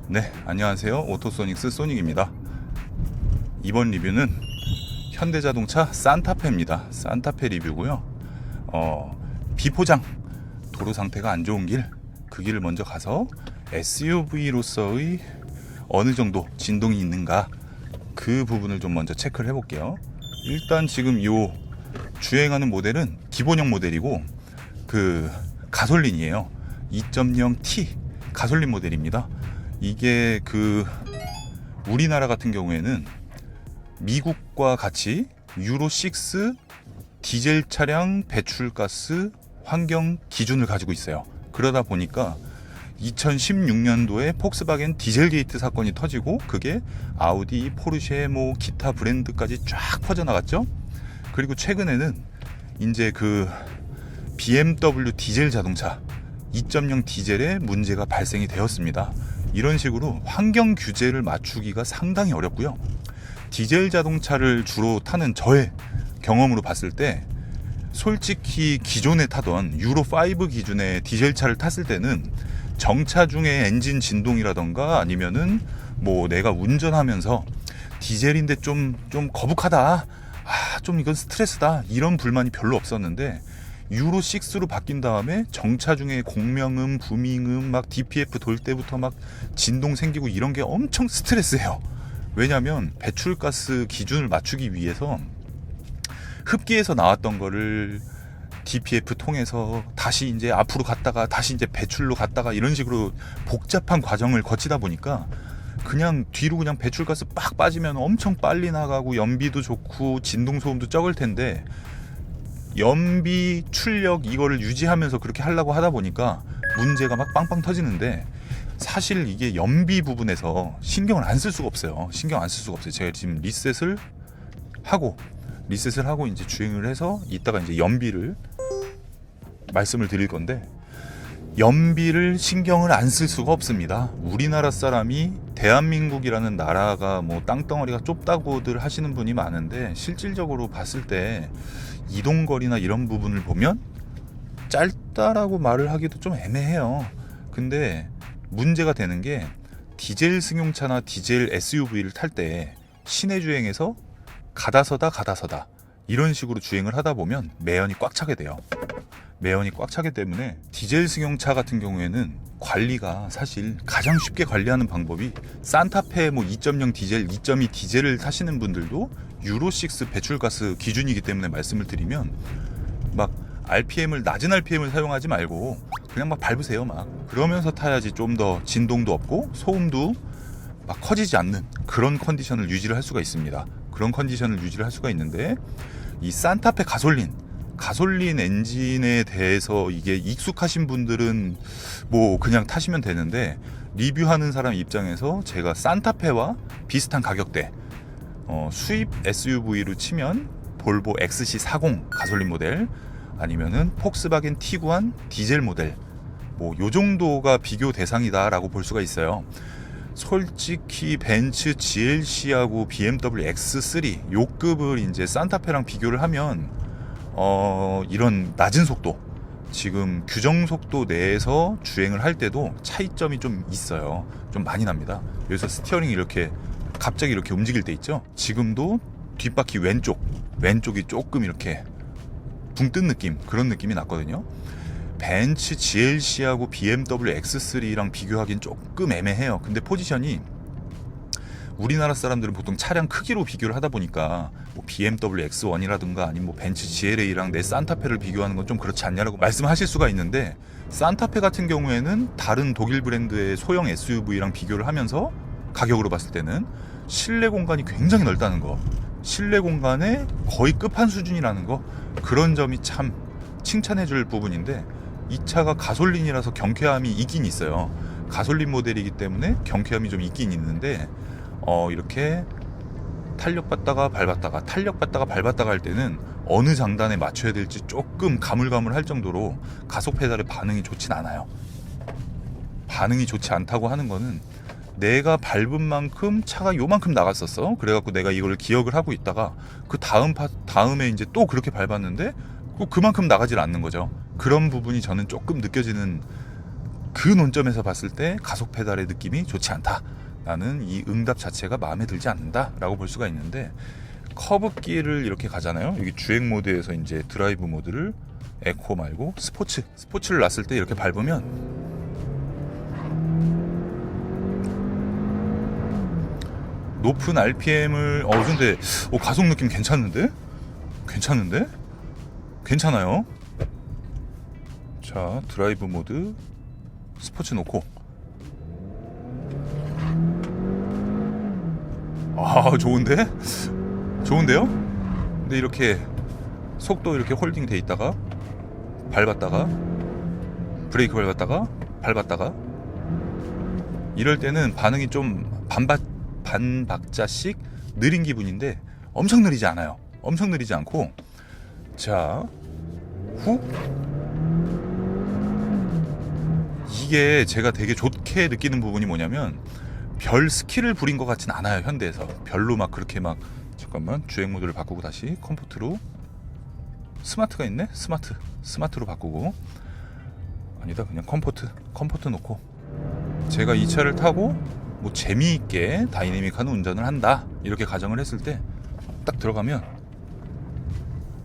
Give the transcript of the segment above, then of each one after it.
네, 안녕하세요. 오토소닉스 소닉입니다. 이번 리뷰는 현대자동차 산타페입니다. 산타페 리뷰고요. 비포장, 도로 상태가 안 좋은 길, 그 길을 먼저 가서 SUV로서의 어느 정도 진동이 있는가, 그 부분을 좀 먼저 체크를 해볼게요. 일단 지금 요 주행하는 모델은 기본형 모델이고 그 가솔린이에요. 2.0T 가솔린 모델입니다. 이게 그 우리나라 같은 경우에는 미국과 같이 유로6 디젤 차량 배출가스 환경 기준을 가지고 있어요. 그러다 보니까 2016년도에 폭스바겐 디젤게이트 사건이 터지고 그게 아우디, 포르쉐, 뭐 기타 브랜드까지 쫙 퍼져나갔죠. 그리고 최근에는 이제 그 BMW 디젤 자동차 2.0 디젤에 문제가 발생이 되었습니다. 이런 식으로 환경 규제를 맞추기가 상당히 어렵고요. 디젤 자동차를 주로 타는 저의 경험으로 봤을 때 솔직히 기존에 타던 유로5 기준의 디젤차를 tas을 때는 정차 중에 엔진 진동이라던가 아니면은 뭐 내가 운전하면서 디젤인데 좀 거북하다, 좀 이건 스트레스다, 이런 불만이 별로 없었는데 유로6로 바뀐 다음에 정차 중에 공명음, 부밍음, 막 DPF 돌 때부터 막 진동 생기고 이런 게 엄청 스트레스예요. 왜냐면 배출가스 기준을 맞추기 위해서 흡기에서 나왔던 거를 DPF 통해서 다시 이제 앞으로 갔다가 다시 이제 배출로 갔다가 이런 식으로 복잡한 과정을 거치다 보니까 그냥 뒤로 그냥 배출가스 빡 빠지면 엄청 빨리 나가고 연비도 좋고 진동 소음도 적을 텐데, 연비, 출력 이거를 유지하면서 그렇게 하려고 하다 보니까 문제가 막 빵빵 터지는데, 사실 이게 연비 부분에서 신경을 안 쓸 수가 없어요. 제가 지금 리셋을 하고 이제 주행을 해서 이따가 이제 연비를 말씀을 드릴 건데, 연비를 신경을 안 쓸 수가 없습니다. 우리나라 사람이 대한민국이라는 나라가 뭐 땅덩어리가 좁다고들 하시는 분이 많은데, 실질적으로 봤을 때 이동거리나 이런 부분을 보면 짧다라고 말을 하기도 좀 애매해요. 근데 문제가 되는 게 디젤 승용차나 디젤 SUV를 탈 때 시내 주행에서 가다서다 이런 식으로 주행을 하다 보면 매연이 꽉 차게 돼요. 매연이 꽉 차기 때문에 디젤 승용차 같은 경우에는 관리가 사실 가장 쉽게 관리하는 방법이, 산타페 뭐 2.0 디젤, 2.2 디젤을 타시는 분들도 유로6 배출가스 기준이기 때문에 말씀을 드리면, 막 낮은 RPM을 사용하지 말고 그냥 막 밟으세요. 막 그러면서 타야지 좀 더 진동도 없고 소음도 막 커지지 않는 그런 컨디션을 유지를 할 수가 있습니다. 있는데, 이 산타페 가솔린 엔진에 대해서 이게 익숙하신 분들은 뭐 그냥 타시면 되는데, 리뷰하는 사람 입장에서 제가 산타페와 비슷한 가격대, 수입 SUV로 치면 볼보 XC40 가솔린 모델, 아니면은 폭스바겐 티구안 디젤 모델, 뭐 요 정도가 비교 대상이다라고 볼 수가 있어요. 솔직히 벤츠 GLC하고 BMW X3 요 급을 이제 산타페랑 비교를 하면 이런 낮은 속도, 지금 규정 속도 내에서 주행을 할 때도 차이점이 좀 있어요. 좀 많이 납니다. 여기서 스티어링이 이렇게 갑자기 이렇게 움직일 때 있죠. 지금도 뒷바퀴 왼쪽이 조금 이렇게 붕 뜬 느낌, 그런 느낌이 났거든요. 벤츠 GLC하고 BMW X3랑 비교하기는 조금 애매해요. 근데 포지션이 우리나라 사람들은 보통 차량 크기로 비교를 하다 보니까 뭐 BMW X1이라든가 아니면 뭐 벤츠 GLA랑 내 산타페를 비교하는 건 좀 그렇지 않냐라고 말씀하실 수가 있는데, 산타페 같은 경우에는 다른 독일 브랜드의 소형 SUV랑 비교를 하면서 가격으로 봤을 때는 실내 공간이 굉장히 넓다는 거, 실내 공간의 거의 끝판 수준이라는 거, 그런 점이 참 칭찬해줄 부분인데, 이 차가 가솔린이라서 경쾌함이 있긴 있어요. 가솔린 모델이기 때문에 경쾌함이 좀 있긴 있는데, 이렇게 탄력받다가 밟았다가 탄력받다가 밟았다가 할 때는 어느 장단에 맞춰야 될지 조금 가물가물할 정도로 가속 페달의 반응이 좋진 않아요. 반응이 좋지 않다고 하는 거는, 내가 밟은 만큼 차가 요만큼 나갔었어. 그래갖고 내가 이걸 기억을 하고 있다가 그 다음에 이제 또 그렇게 밟았는데 그만큼 나가질 않는 거죠. 그런 부분이 저는 조금 느껴지는, 그 논점에서 봤을 때 가속 페달의 느낌이 좋지 않다. 나는 이 응답 자체가 마음에 들지 않는다 라고 볼 수가 있는데, 커브길을 이렇게 가잖아요. 여기 주행 모드에서 이제 드라이브 모드를 에코 말고 스포츠를 놨을 때 이렇게 밟으면 높은 RPM을 근데 가속 느낌 괜찮은데? 괜찮아요. 자, 드라이브 모드 스포츠 놓고, 좋은데요? 근데 이렇게 속도 이렇게 홀딩 돼 있다가 밟았다가 브레이크 밟았다가 이럴 때는 반응이 좀 반박자씩 느린 기분인데, 엄청 느리지 않아요. 엄청 느리지 않고, 자, 이게 제가 되게 좋게 느끼는 부분이 뭐냐면, 별 스킬을 부린 것 같진 않아요. 현대에서 별로 막 그렇게 막, 잠깐만, 주행 모드를 바꾸고 다시 컴포트로, 스마트가 있네? 스마트로 바꾸고, 아니다, 그냥 컴포트 놓고, 제가 이 차를 타고 뭐 재미있게 다이내믹한 운전을 한다 이렇게 가정을 했을 때, 딱 들어가면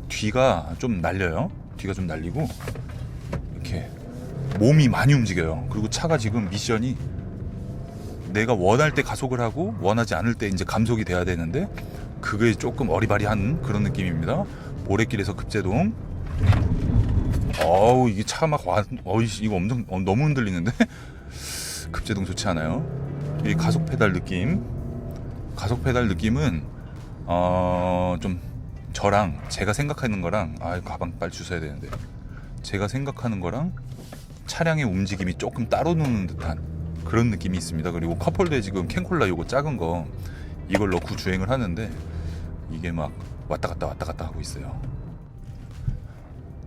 뒤가 좀 날려요. 뒤가 좀 날리고 이렇게 몸이 많이 움직여요. 그리고 차가 지금 미션이, 내가 원할 때 가속을 하고 원하지 않을 때 이제 감속이 돼야 되는데, 그게 조금 어리바리한 그런 느낌입니다. 모래길에서 급제동. 이게 차 막 이거 엄청 너무 흔들리는데 급제동 좋지 않아요. 이 가속 페달 느낌은 좀 저랑 제가 생각하는 거랑, 가방 빨리 주워야 되는데, 제가 생각하는 거랑 차량의 움직임이 조금 따로 노는 듯한 그런 느낌이 있습니다. 그리고 컵홀더에 지금 캔콜라 요거 작은 거, 이걸 넣고 주행을 하는데 이게 막 왔다 갔다 하고 있어요.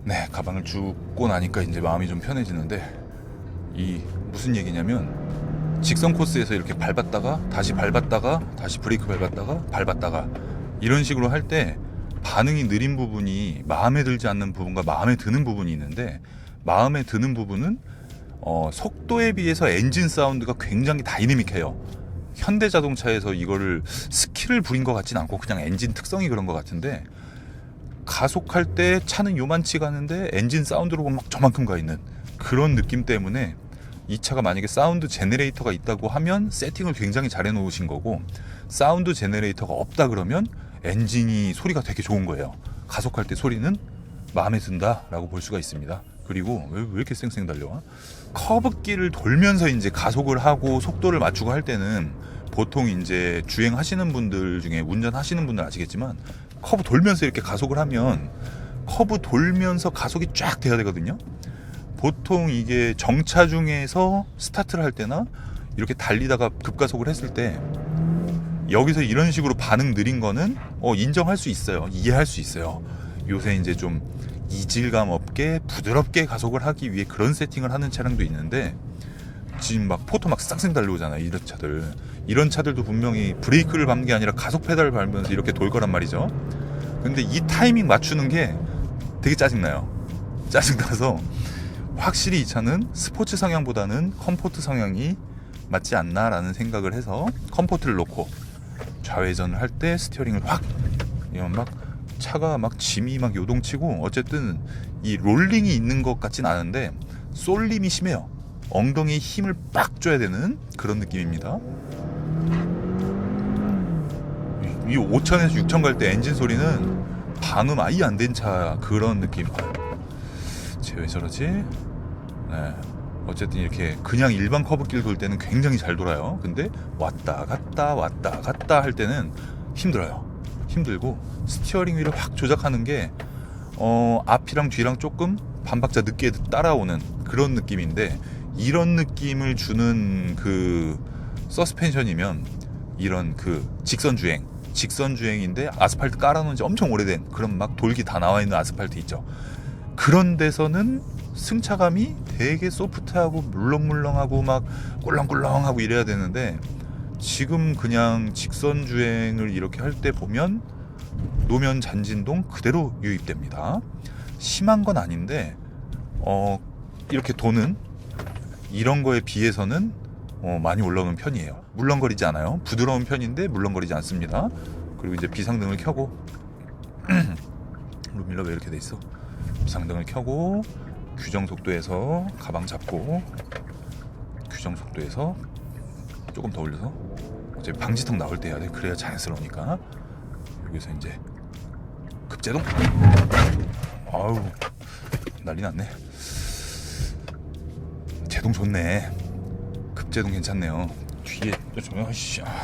네, 가방을 주고 나니까 이제 마음이 좀 편해지는데, 이 무슨 얘기냐면, 직선 코스에서 이렇게 밟았다가 다시 브레이크 밟았다가 이런 식으로 할 때 반응이 느린 부분이 마음에 들지 않는 부분과 마음에 드는 부분이 있는데, 마음에 드는 부분은 속도에 비해서 엔진 사운드가 굉장히 다이내믹해요. 현대자동차에서 이거를 스킬을 부린 것 같진 않고 그냥 엔진 특성이 그런 것 같은데, 가속할 때 차는 요만치 가는데 엔진 사운드로 보면 막 저만큼 가 있는 그런 느낌 때문에, 이 차가 만약에 사운드 제네레이터가 있다고 하면 세팅을 굉장히 잘 해놓으신 거고, 사운드 제네레이터가 없다 그러면 엔진이 소리가 되게 좋은 거예요. 가속할 때 소리는 마음에 든다 라고 볼 수가 있습니다. 그리고 왜 이렇게 쌩쌩 달려와? 커브길을 돌면서 이제 가속을 하고 속도를 맞추고 할 때는, 보통 이제 주행하시는 분들 중에, 운전하시는 분들 아시겠지만, 커브 돌면서 이렇게 가속을 하면 커브 돌면서 가속이 쫙 돼야 되거든요. 보통 이게 정차 중에서 스타트를 할 때나 이렇게 달리다가 급가속을 했을 때, 여기서 이런 식으로 반응 느린 거는 인정할 수 있어요. 이해할 수 있어요. 요새 이제 좀 이질감 없게 부드럽게 가속을 하기 위해 그런 세팅을 하는 차량도 있는데, 지금 막 포토 막 싹쌩 달려오잖아요. 이런 차들도 분명히 브레이크를 밟는 게 아니라 가속 페달을 밟으면서 이렇게 돌 거란 말이죠. 근데 이 타이밍 맞추는 게 되게 짜증나서 확실히 이 차는 스포츠 성향보다는 컴포트 성향이 맞지 않나라는 생각을 해서, 컴포트를 놓고 좌회전을 할 때 스티어링을 이런 막 차가 막 짐이 막 요동치고, 어쨌든 이 롤링이 있는 것 같진 않은데 쏠림이 심해요. 엉덩이에 힘을 빡 줘야 되는 그런 느낌입니다. 이 5천에서 6천 갈 때 엔진 소리는 방음 아예 안 된 차 그런 느낌. 쟤 왜 저러지? 네. 어쨌든 이렇게 그냥 일반 커브길 돌 때는 굉장히 잘 돌아요. 근데 왔다 갔다 할 때는 힘들어요. 힘들고 스티어링 위를 확 조작하는 게 앞이랑 뒤랑 조금 반박자 늦게 따라오는 그런 느낌인데, 이런 느낌을 주는 그 서스펜션이면 이런 그 직선주행인데 아스팔트 깔아놓은 지 엄청 오래된 그런 막 돌기 다 나와 있는 아스팔트 있죠. 그런 데서는 승차감이 되게 소프트하고 물렁물렁하고 막 꿀렁꿀렁하고 이래야 되는데, 지금 그냥 직선주행을 이렇게 할 때 보면 노면 잔진동 그대로 유입됩니다. 심한 건 아닌데 이렇게 도는 이런 거에 비해서는 많이 올라오는 편이에요. 물렁거리지 않아요. 부드러운 편인데 물렁거리지 않습니다. 그리고 이제 비상등을 켜고 루밀러 왜 이렇게 돼 있어? 비상등을 켜고 규정 속도에서 가방 잡고, 규정 속도에서 조금 더 올려서 이제 방지턱 나올 때 해야 돼. 그래야 자연스러우니까. 여기서 이제 급제동. 아우 난리 났네. 제동 좋네. 급제동 괜찮네요. 뒤에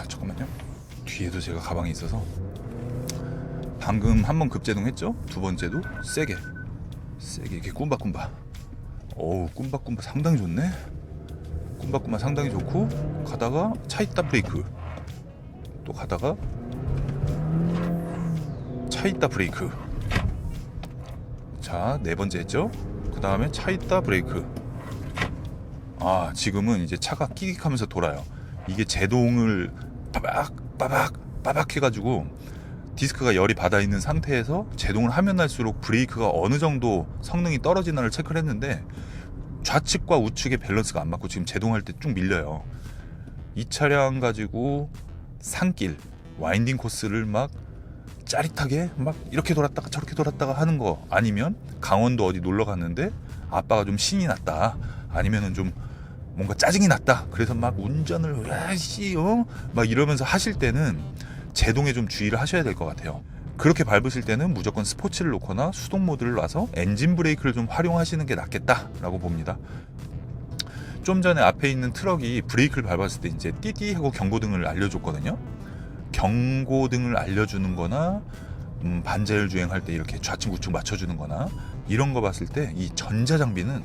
잠깐만요. 뒤에도 제가 가방이 있어서 방금 한번 급제동 했죠? 두 번째도 세게 이렇게 쿰바쿰바. 어우 쿰바쿰바 상당히 좋네. 쿰바쿰바 상당히 좋고, 가다가 차 있다 브레이크, 또 가다가 차 있다 브레이크. 자, 네 번째 했죠? 그 다음에 차 있다 브레이크. 지금은 이제 차가 끼익하면서 돌아요. 이게 제동을 빠박 해가지고 디스크가 열이 받아 있는 상태에서 제동을 하면 할수록 브레이크가 어느 정도 성능이 떨어지나를 체크를 했는데, 좌측과 우측의 밸런스가 안 맞고 지금 제동할 때 쭉 밀려요. 이 차량 가지고 산길 와인딩 코스를 막 짜릿하게 막 이렇게 돌았다가 저렇게 돌았다가 하는 거, 아니면 강원도 어디 놀러 갔는데 아빠가 좀 신이 났다, 아니면은 좀 뭔가 짜증이 났다, 그래서 막 운전을 막 이러면서 하실 때는 제동에 좀 주의를 하셔야 될 것 같아요. 그렇게 밟으실 때는 무조건 스포츠를 놓거나 수동 모드를 놔서 엔진 브레이크를 좀 활용하시는 게 낫겠다라고 봅니다. 좀 전에 앞에 있는 트럭이 브레이크를 밟았을 때 이제 띠띠 하고 경고등을 알려줬거든요. 경고등을 알려주는 거나 반자율 주행할 때 이렇게 좌측 우측 맞춰주는 거나 이런 거 봤을 때 이 전자장비는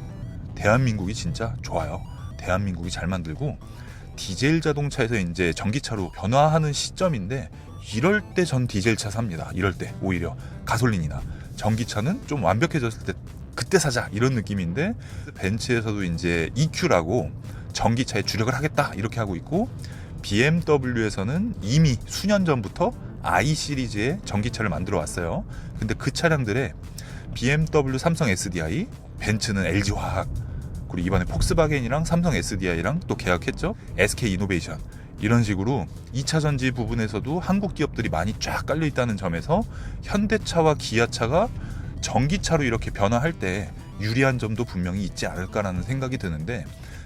대한민국이 진짜 좋아요. 대한민국이 잘 만들고, 디젤 자동차에서 이제 전기차로 변화하는 시점인데, 이럴 때 전 디젤차 삽니다. 이럴 때 오히려 가솔린이나 전기차는 좀 완벽해졌을 때 그때 사자 이런 느낌인데, 벤츠에서도 이제 EQ라고 전기차에 주력을 하겠다 이렇게 하고 있고, BMW에서는 이미 수년 전부터 i 시리즈의 전기차를 만들어 왔어요. 근데 그 차량들에 BMW 삼성 SDI, 벤츠는 LG화학, 그리고 이번에 폭스바겐이랑 삼성 SDI랑 또 계약했죠. SK 이노베이션. 이런 식으로 2차 전지 부분에서도 한국 기업들이 많이 쫙 깔려 있다는 점에서 현대차와 기아차가 전기차로 이렇게 변화할 때 유리한 점도 분명히 있지 않을까라는 생각이 드는데,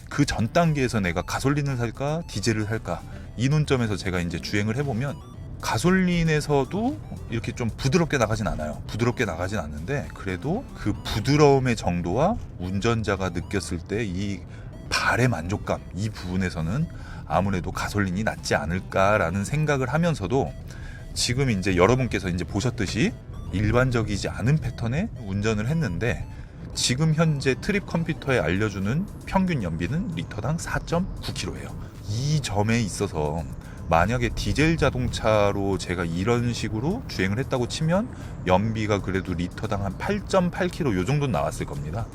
그 전 단계에서 내가 가솔린을 살까 디젤을 살까, 이 논점에서 제가 이제 주행을 해보면 가솔린에서도 이렇게 좀 부드럽게 나가진 않아요. 부드럽게 나가진 않는데, 그래도 그 부드러움의 정도와 운전자가 느꼈을 때 이 발의 만족감, 이 부분에서는 아무래도 가솔린이 낫지 않을까라는 생각을 하면서도, 지금 이제 여러분께서 이제 보셨듯이 일반적이지 않은 패턴의 운전을 했는데, 지금 현재 트립 컴퓨터에 알려주는 평균 연비는 리터당 4.9km예요. 이 점에 있어서 만약에 디젤 자동차로 제가 이런 식으로 주행을 했다고 치면 연비가 그래도 리터당 한 8.8km 요 정도 나왔을 겁니다.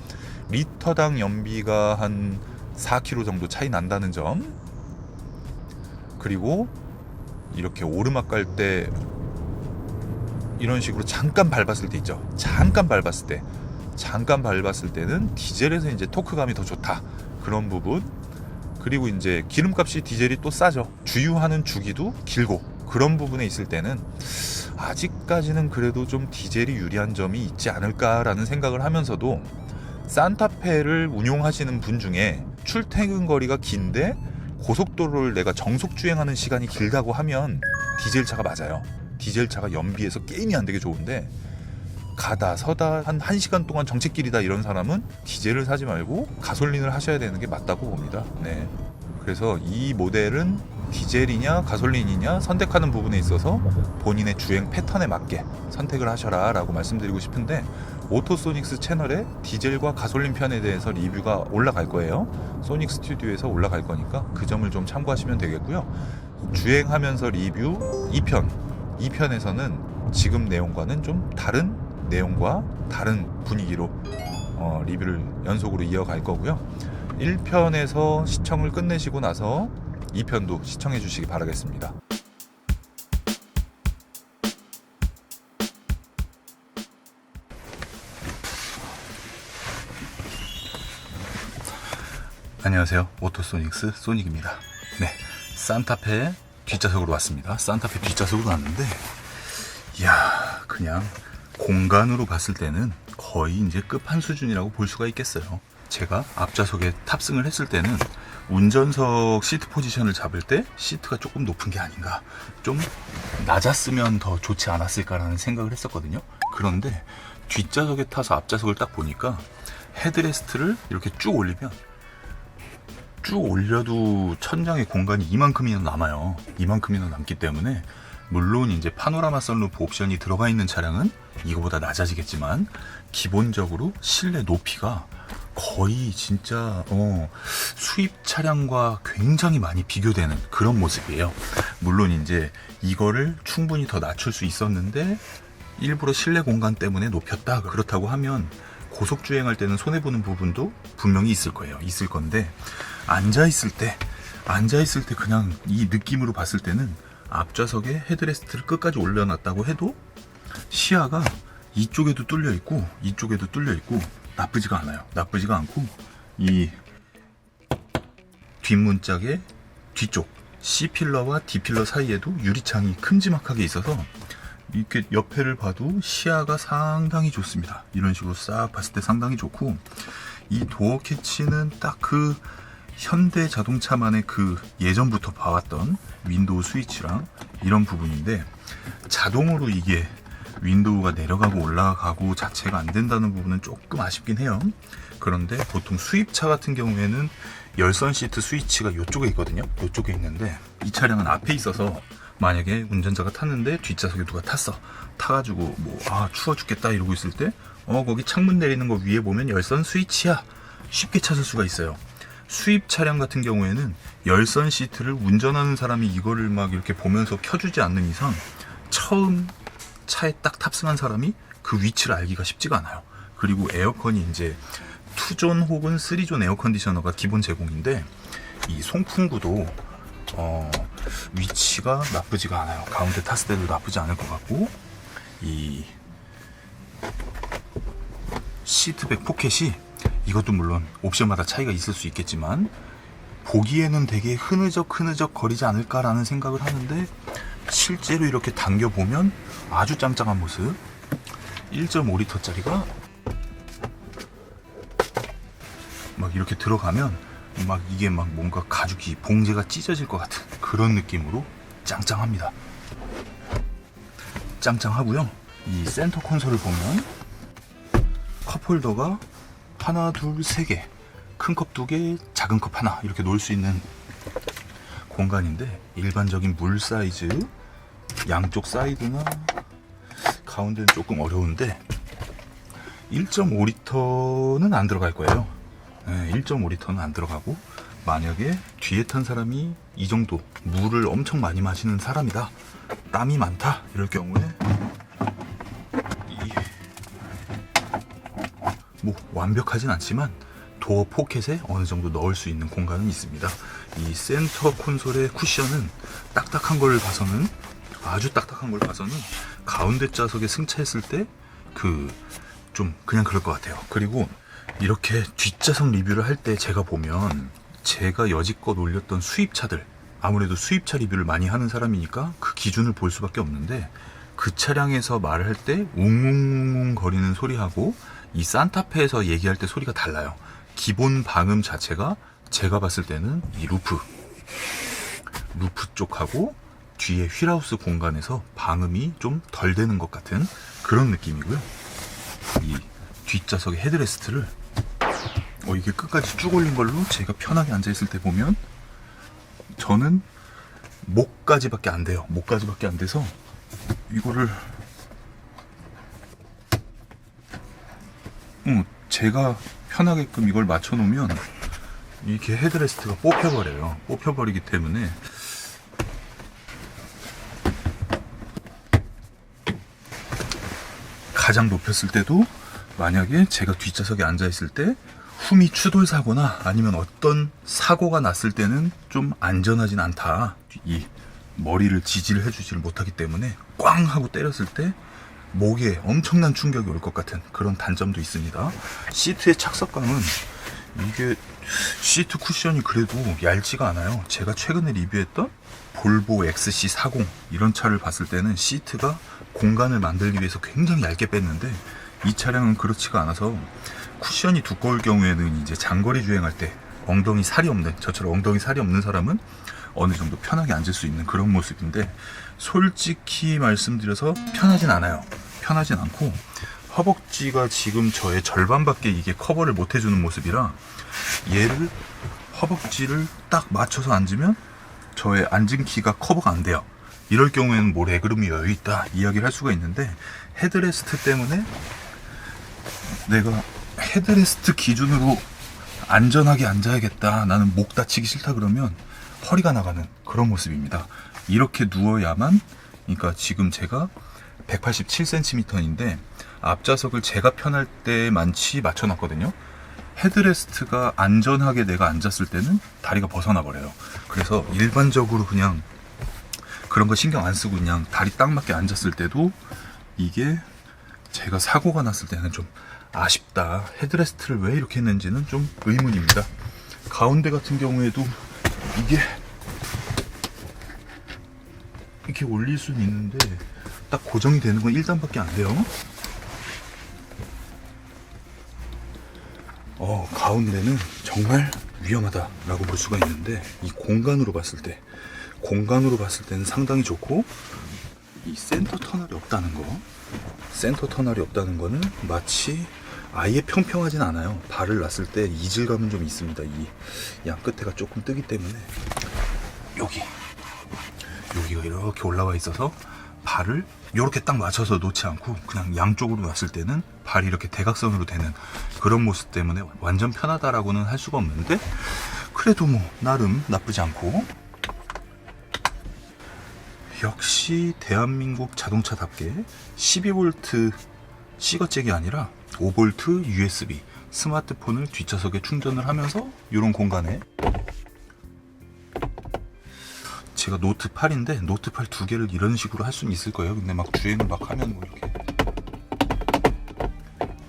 리터당 연비가 한 4km 정도 차이 난다는 점, 그리고 이렇게 오르막 갈 때 이런 식으로 잠깐 밟았을 때 있죠. 잠깐 밟았을 때는 디젤에서 이제 토크감이 더 좋다, 그런 부분. 그리고 이제 기름값이 디젤이 또 싸죠. 주유하는 주기도 길고, 그런 부분에 있을 때는 아직까지는 그래도 좀 디젤이 유리한 점이 있지 않을까라는 생각을 하면서도, 산타페를 운용하시는 분 중에 출퇴근 거리가 긴데 고속도로를 내가 정속 주행하는 시간이 길다고 하면 디젤차가 맞아요. 디젤차가 연비에서 게임이 안 되게 좋은데, 가다 서다 한 1시간 동안 정체길이다 이런 사람은 디젤을 사지 말고 가솔린을 하셔야 되는 게 맞다고 봅니다. 네. 그래서 이 모델은 디젤이냐 가솔린이냐 선택하는 부분에 있어서 본인의 주행 패턴에 맞게 선택을 하셔라 라고 말씀드리고 싶은데, 오토소닉스 채널에 디젤과 가솔린 편에 대해서 리뷰가 올라갈 거예요. 소닉 스튜디오에서 올라갈 거니까 그 점을 좀 참고하시면 되겠고요. 주행하면서 리뷰 2편에서는 지금 내용과는 좀 다른 내용과 다른 분위기로 리뷰를 연속으로 이어갈 거고요. 1편에서 시청을 끝내시고 나서 2편도 시청해 주시기 바라겠습니다. 안녕하세요. 오토소닉스 소닉입니다. 네, 산타페 뒷좌석으로 왔습니다. 산타페 뒷좌석으로 왔는데, 이야, 그냥 공간으로 봤을 때는 거의 이제 끝판 수준이라고 볼 수가 있겠어요. 제가 앞좌석에 탑승을 했을 때는 운전석 시트 포지션을 잡을 때 시트가 조금 높은 게 아닌가, 좀 낮았으면 더 좋지 않았을까라는 생각을 했었거든요. 그런데 뒷좌석에 타서 앞좌석을 딱 보니까 헤드레스트를 이렇게 쭉 올려도 천장의 공간이 이만큼이나 남아요. 이만큼이나 남기 때문에, 물론 이제 파노라마 선루프 옵션이 들어가 있는 차량은 이거보다 낮아지겠지만, 기본적으로 실내 높이가 거의 진짜 수입 차량과 굉장히 많이 비교되는 그런 모습이에요. 물론 이제 이거를 충분히 더 낮출 수 있었는데 일부러 실내 공간 때문에 높였다, 그렇다고 하면 고속 주행할 때는 손해보는 부분도 분명히 있을 거예요. 있을 건데, 앉아있을 때 그냥 이 느낌으로 봤을 때는 앞좌석에 헤드레스트를 끝까지 올려놨다고 해도 시야가 이쪽에도 뚫려 있고 이쪽에도 뚫려 있고 나쁘지가 않아요. 나쁘지가 않고, 이 뒷문짝의 뒤쪽 C필러와 D필러 사이에도 유리창이 큼지막하게 있어서 이렇게 옆에를 봐도 시야가 상당히 좋습니다. 이런 식으로 싹 봤을 때 상당히 좋고, 이 도어 캐치는 딱 그 현대 자동차만의 그 예전부터 봐왔던 윈도우 스위치랑 이런 부분인데, 자동으로 이게 윈도우가 내려가고 올라가고 자체가 안 된다는 부분은 조금 아쉽긴 해요. 그런데 보통 수입차 같은 경우에는 열선 시트 스위치가 이쪽에 있거든요. 이쪽에 있는데, 이 차량은 앞에 있어서 만약에 운전자가 탔는데 뒷좌석에 누가 타가지고 추워 죽겠다 이러고 있을 때 거기 창문 내리는 거 위에 보면 열선 스위치야, 쉽게 찾을 수가 있어요. 수입 차량 같은 경우에는 열선 시트를 운전하는 사람이 이거를 막 이렇게 보면서 켜주지 않는 이상 처음 차에 딱 탑승한 사람이 그 위치를 알기가 쉽지가 않아요. 그리고 에어컨이 이제 2존 혹은 3존 에어컨디셔너가 기본 제공인데, 이 송풍구도 위치가 나쁘지가 않아요. 가운데 탔을 때도 나쁘지 않을 것 같고, 이 시트백 포켓이, 이것도 물론 옵션마다 차이가 있을 수 있겠지만 보기에는 되게 흐느적 거리지 않을까라는 생각을 하는데, 실제로 이렇게 당겨보면 아주 짱짱한 모습. 1.5리터짜리가 막 이렇게 들어가면 이게 뭔가 가죽이 봉제가 찢어질 것 같은 그런 느낌으로 짱짱합니다. 짱짱하고요. 이 센터 콘솔을 보면 컵홀더가 하나, 둘, 세 개, 큰 컵 2개, 작은 컵 하나 이렇게 놓을 수 있는 공간인데, 일반적인 물 사이즈, 양쪽 사이드나 가운데는 조금 어려운데 1.5리터는 안 들어갈 거예요. 1.5리터는 안 들어가고, 만약에 뒤에 탄 사람이 이 정도 물을 엄청 많이 마시는 사람이다, 땀이 많다, 이럴 경우에 완벽하진 않지만 도어 포켓에 어느 정도 넣을 수 있는 공간은 있습니다. 이 센터 콘솔의 쿠션은 아주 딱딱한 걸 봐서는 가운데 좌석에 승차했을 때 좀 그냥 그럴 것 같아요. 그리고 이렇게 뒷좌석 리뷰를 할 때 제가 보면, 제가 여지껏 올렸던 수입차들, 아무래도 수입차 리뷰를 많이 하는 사람이니까 그 기준을 볼 수밖에 없는데, 그 차량에서 말을 할 때 웅웅웅 거리는 소리하고 이 산타페에서 얘기할 때 소리가 달라요. 기본 방음 자체가 제가 봤을 때는 이 루프 쪽하고 뒤에 휠하우스 공간에서 방음이 좀 덜 되는 것 같은 그런 느낌이고요. 이 뒷좌석의 헤드레스트를 이게 끝까지 쭉 올린 걸로 제가 편하게 앉아있을 때 보면, 저는 목까지밖에 안 돼요. 목까지밖에 안 돼서 이거를 제가 편하게끔 이걸 맞춰 놓으면 이렇게 헤드레스트가 뽑혀버려요. 뽑혀버리기 때문에 가장 높였을 때도 만약에 제가 뒷좌석에 앉아 있을 때 흠이 추돌사고나 아니면 어떤 사고가 났을 때는 좀 안전하진 않다. 이 머리를 지지를 해주지를 못하기 때문에 꽝 하고 때렸을 때 목에 엄청난 충격이 올 것 같은 그런 단점도 있습니다. 시트의 착석감은 이게 시트 쿠션이 그래도 얇지가 않아요. 제가 최근에 리뷰했던 볼보 XC40 이런 차를 봤을 때는 시트가 공간을 만들기 위해서 굉장히 얇게 뺐는데 이 차량은 그렇지가 않아서 쿠션이 두꺼울 경우에는 이제 장거리 주행할 때 엉덩이 살이 없는, 저처럼 엉덩이 살이 없는 사람은 어느 정도 편하게 앉을 수 있는 그런 모습인데 솔직히 말씀드려서 편하진 않아요. 편하진 않고 허벅지가 지금 저의 절반밖에 이게 커버를 못 해주는 모습이라 얘를 허벅지를 딱 맞춰서 앉으면 저의 앉은 키가 커버가 안 돼요. 이럴 경우에는 뭐 레그룸이 여유 있다 이야기를 할 수가 있는데 헤드레스트 때문에 내가 헤드레스트 기준으로 안전하게 앉아야겠다, 나는 목 다치기 싫다 그러면 허리가 나가는 그런 모습입니다. 이렇게 누워야만, 그러니까 지금 제가 187cm인데 앞좌석을 제가 편할 때만치 맞춰놨거든요. 헤드레스트가 안전하게 내가 앉았을 때는 다리가 벗어나 버려요. 그래서 일반적으로 그냥 그런 거 신경 안 쓰고 그냥 다리 딱 맞게 앉았을 때도 이게 제가 사고가 났을 때는 좀 아쉽다. 헤드레스트를 왜 이렇게 했는지는 좀 의문입니다. 가운데 같은 경우에도 이렇게 올릴 수는 있는데 딱 고정이 되는 건 1단밖에 안 돼요. 가운데는 정말 위험하다라고 볼 수가 있는데 이 공간으로 봤을 때는 상당히 좋고, 이 센터 터널이 없다는 거는 마치 아예 평평하진 않아요. 발을 놨을 때 이질감은 좀 있습니다. 이 양 끝에가 조금 뜨기 때문에 여기가 이렇게 올라와 있어서 발을 이렇게 딱 맞춰서 놓지 않고 그냥 양쪽으로 놨을 때는 발이 이렇게 대각선으로 되는 그런 모습 때문에 완전 편하다라고는 할 수가 없는데 그래도 뭐 나름 나쁘지 않고, 역시 대한민국 자동차답게 12V C거잭이 아니라 5V USB 스마트폰을 뒷좌석에 충전을 하면서 이런 공간에, 제가 노트 8인데 노트 8 두 개를 이런 식으로 할 수는 있을 거예요. 근데 막 주행을 막 하면 뭐 이렇게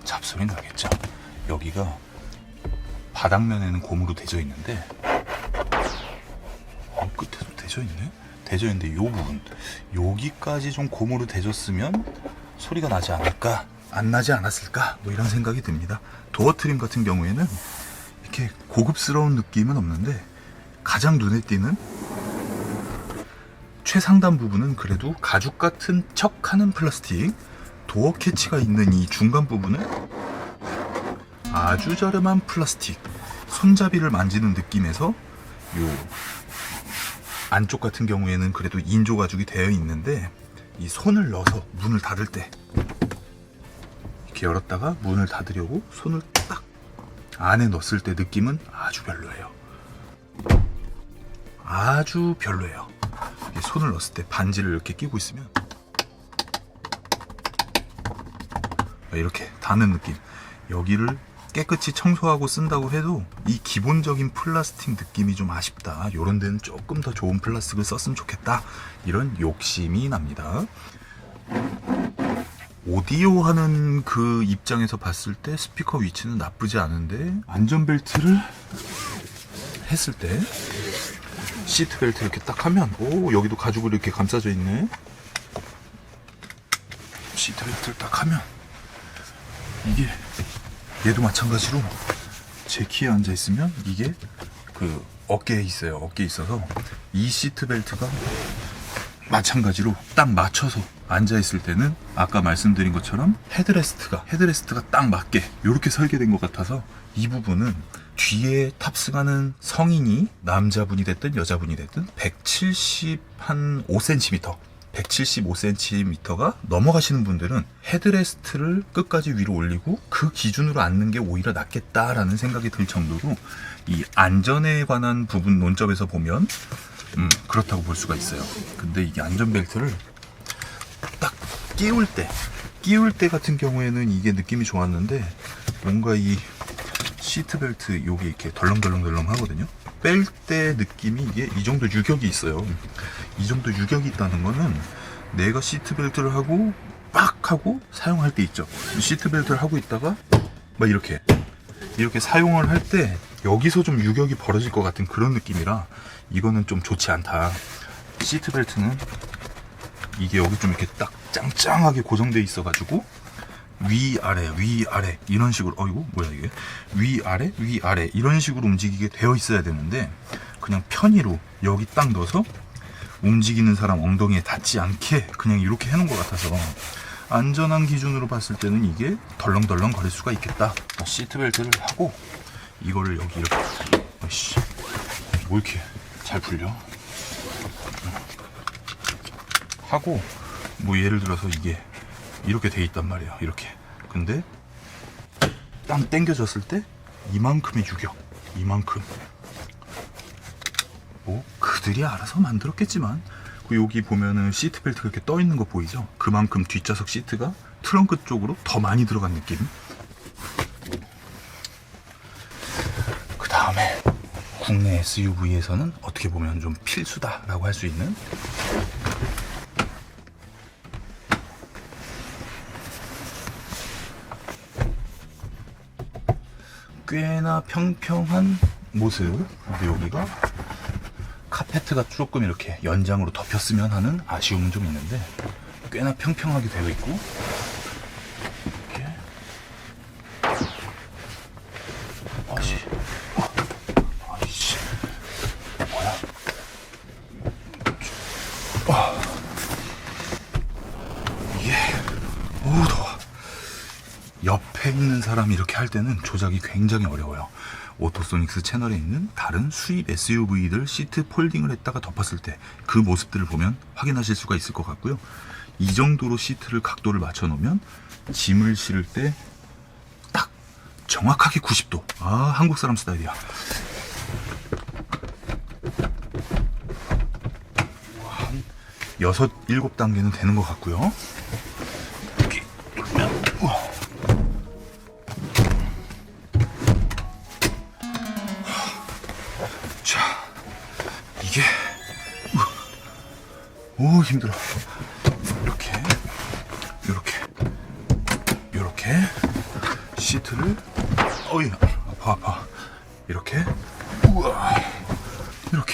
잡소리 나겠죠. 여기가 바닥면에는 고무로 되져 있는데 끝에도 되져 있는데 이 부분 여기까지 좀 고무로 되졌으면 소리가 나지 않을까, 안 나지 않았을까, 뭐 이런 생각이 듭니다. 도어 트림 같은 경우에는 이렇게 고급스러운 느낌은 없는데 가장 눈에 띄는 최상단 부분은 그래도 가죽 같은 척하는 플라스틱, 도어 캐치가 있는 이 중간 부분은 아주 저렴한 플라스틱, 손잡이를 만지는 느낌에서 요 안쪽 같은 경우에는 그래도 인조 가죽이 되어 있는데 이 손을 넣어서 문을 닫을 때 이렇게 열었다가 문을 닫으려고 손을 딱 안에 넣었을 때 느낌은 아주 별로예요. 아주 별로예요. 손을 넣었을 때 반지를 이렇게 끼고 있으면 이렇게 닿는 느낌. 여기를 깨끗이 청소하고 쓴다고 해도 이 기본적인 플라스틱 느낌이 좀 아쉽다. 이런 데는 조금 더 좋은 플라스틱을 썼으면 좋겠다. 이런 욕심이 납니다. 오디오 하는 그 입장에서 봤을 때 스피커 위치는 나쁘지 않은데 안전벨트를 했을 때 시트벨트 이렇게 딱 하면 여기도 가죽으로 이렇게 감싸져 있네. 시트벨트를 딱 하면 이게 얘도 마찬가지로 제 키에 앉아 있으면 이게 그 어깨에 있어요. 어깨에 있어서 이 시트벨트가 마찬가지로 딱 맞춰서 앉아 있을 때는 아까 말씀드린 것처럼 헤드레스트가 딱 맞게 이렇게 설계된 것 같아서 이 부분은 뒤에 탑승하는 성인이 남자분이 됐든 여자분이 됐든 175cm 175cm가 넘어가시는 분들은 헤드레스트를 끝까지 위로 올리고 그 기준으로 앉는 게 오히려 낫겠다라는 생각이 들 정도로 이 안전에 관한 부분 논점에서 보면 그렇다고 볼 수가 있어요. 근데 이게 안전벨트를 딱 끼울 때 같은 경우에는 이게 느낌이 좋았는데 뭔가 이 시트벨트 요게 이렇게 덜렁덜렁 하거든요. 뺄 때 느낌이 이게 이 정도 유격이 있어요. 이 정도 유격이 있다는 거는 내가 시트벨트를 하고 빡 하고 사용할 때 있죠. 시트벨트를 하고 있다가 막 이렇게 사용을 할 때 여기서 좀 유격이 벌어질 것 같은 그런 느낌이라 이거는 좀 좋지 않다. 시트벨트는 이게 여기 좀 이렇게 딱 짱짱하게 고정돼 있어가지고 위아래 이런 식으로 이거 뭐야 이게 위아래 이런 식으로 움직이게 되어 있어야 되는데 그냥 편의로 여기 딱 넣어서 움직이는 사람 엉덩이에 닿지 않게 그냥 이렇게 해놓은 것 같아서 안전한 기준으로 봤을 때는 이게 덜렁덜렁 거릴 수가 있겠다. 시트벨트를 하고 이거를 여기 이렇게 뭐 이렇게 잘 풀려 하고 뭐 예를 들어서 이게 이렇게 돼 있단 말이에요. 이렇게. 근데 딱 당겨졌을 때 이만큼의 유격, 이만큼. 뭐 그들이 알아서 만들었겠지만 여기 보면은 시트벨트가 이렇게 떠 있는 거 보이죠? 그만큼 뒷좌석 시트가 트렁크 쪽으로 더 많이 들어간 느낌. 그 다음에 국내 SUV에서는 어떻게 보면 좀 필수다라고 할 수 있는 꽤나 평평한 모습. 근데 여기가 카페트가 조금 이렇게 연장으로 덮였으면 하는 아쉬움은 좀 있는데 꽤나 평평하게 되어 있고 이렇게 아이씨 뭐야 이게 더워. 옆에 있는 사람이 이렇게 할 때는 조작이 굉장히 어려워요. 오토소닉스 채널에 있는 다른 수입 SUV들 시트 폴딩을 했다가 덮었을 때 그 모습들을 보면 확인하실 수가 있을 것 같고요. 이 정도로 시트를 각도를 맞춰 놓으면 짐을 실을 때 딱 정확하게 90도. 한국 사람 스타일이야. 한 6, 7단계는 되는 것 같고요. 이렇게 누르면 이게 힘들어. 이렇게 시트를 아파 이렇게 이렇게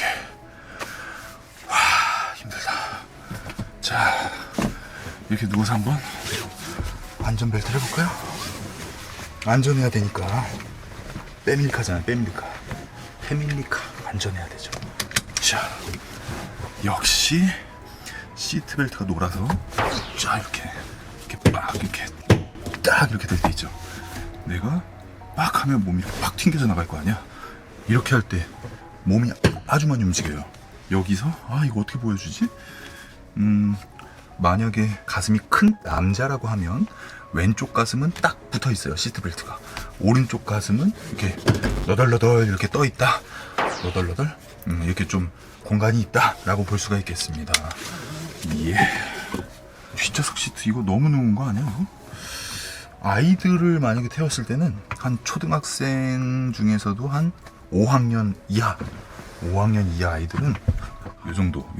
힘들다. 자 이렇게 누워서 한번 안전벨트를 해볼까요? 안전해야 되니까 패밀리카잖아요. 패밀리카 안전해야 되죠. 자 역시 시트벨트가 놀아서 자 이렇게 빡 이렇게 딱 이렇게 될 때 있죠. 내가 빡 하면 몸이 팍 튕겨져 나갈 거 아니야. 이렇게 할 때 몸이 아주 많이 움직여요. 여기서 이거 어떻게 보여주지? 만약에 가슴이 큰 남자라고 하면 왼쪽 가슴은 딱 붙어 있어요. 시트벨트가. 오른쪽 가슴은 이렇게 너덜너덜 이렇게 떠 있다. 너덜너덜 이렇게 좀 공간이 있다 라고 볼 수가 있겠습니다. 뒷좌석 시트 이거 너무 누운 거 아니야? 이거? 아이들을 만약에 태웠을 때는 한 초등학생 중에서도 한 5학년 이하 아이들은 요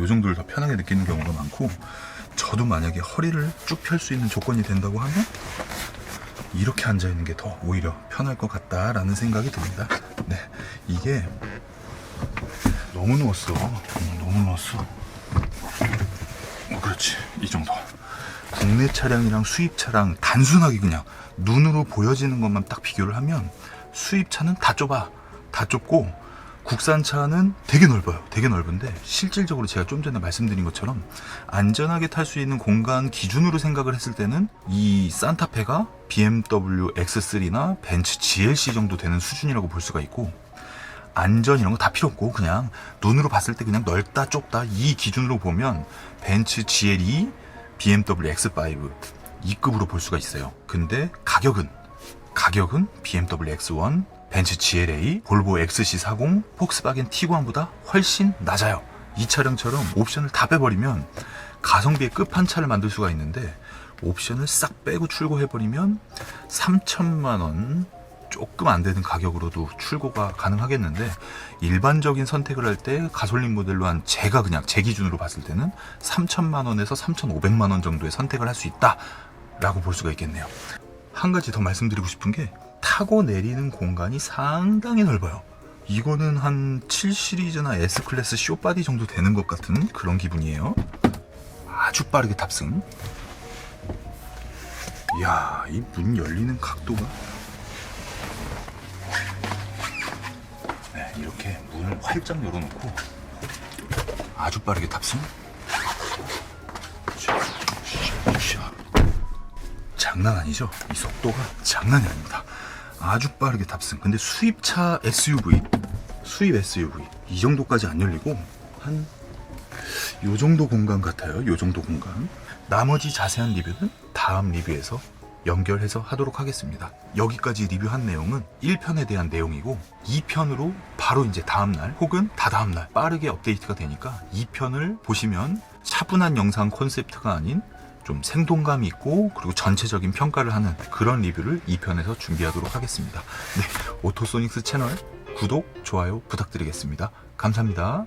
정도를 더 편하게 느끼는 경우가 많고, 저도 만약에 허리를 쭉 펼 수 있는 조건이 된다고 하면 이렇게 앉아있는 게 더 오히려 편할 것 같다라는 생각이 듭니다. 네, 이게 너무 누웠어. 그렇지, 이 정도. 국내 차량이랑 수입 차량 단순하게 그냥 눈으로 보여지는 것만 딱 비교를 하면 수입차는 다 좁고 국산차는 되게 넓어요. 되게 넓은데 실질적으로 제가 좀 전에 말씀드린 것처럼 안전하게 탈 수 있는 공간 기준으로 생각을 했을 때는 이 산타페가 BMW X3나 벤츠 GLC 정도 되는 수준이라고 볼 수가 있고, 안전 이런 거 다 필요 없고 그냥 눈으로 봤을 때 그냥 넓다 좁다 이 기준으로 보면 벤츠 GLE, BMW X5 이 급으로 볼 수가 있어요. 근데 가격은 BMW X1, 벤츠 GLA, 볼보 XC40, 폭스바겐 티구안보다 훨씬 낮아요. 이 차량처럼 옵션을 다 빼버리면 가성비의 끝판차를 만들 수가 있는데, 옵션을 싹 빼고 출고해버리면 3천만 원 조금 안 되는 가격으로도 출고가 가능하겠는데, 일반적인 선택을 할 때 가솔린 모델로 한 제가 그냥 제 기준으로 봤을 때는 3천만 원에서 3,500만 원 정도의 선택을 할 수 있다라고 볼 수가 있겠네요. 한 가지 더 말씀드리고 싶은 게, 타고 내리는 공간이 상당히 넓어요. 이거는 한 7 시리즈나 S 클래스 쇼바디 정도 되는 것 같은 그런 기분이에요. 아주 빠르게 탑승. 이야, 이 문 열리는 각도가. 네, 이렇게 문을 활짝 열어놓고 아주 빠르게 탑승. 장난 아니죠? 이 속도가 장난이 아닙니다. 아주 빠르게 탑승. 근데 수입차 SUV, 수입 SUV 이 정도까지 안 열리고 한 요 정도 공간 같아요. 요 정도 공간. 나머지 자세한 리뷰는 다음 리뷰에서 연결해서 하도록 하겠습니다. 여기까지 리뷰한 내용은 1편에 대한 내용이고, 2편으로 바로 이제 다음날 혹은 다다음날 빠르게 업데이트가 되니까 2편을 보시면 차분한 영상 콘셉트가 아닌 좀 생동감 있고, 그리고 전체적인 평가를 하는 그런 리뷰를 2편에서 준비하도록 하겠습니다. 네, 오토소닉스 채널 구독, 좋아요 부탁드리겠습니다. 감사합니다.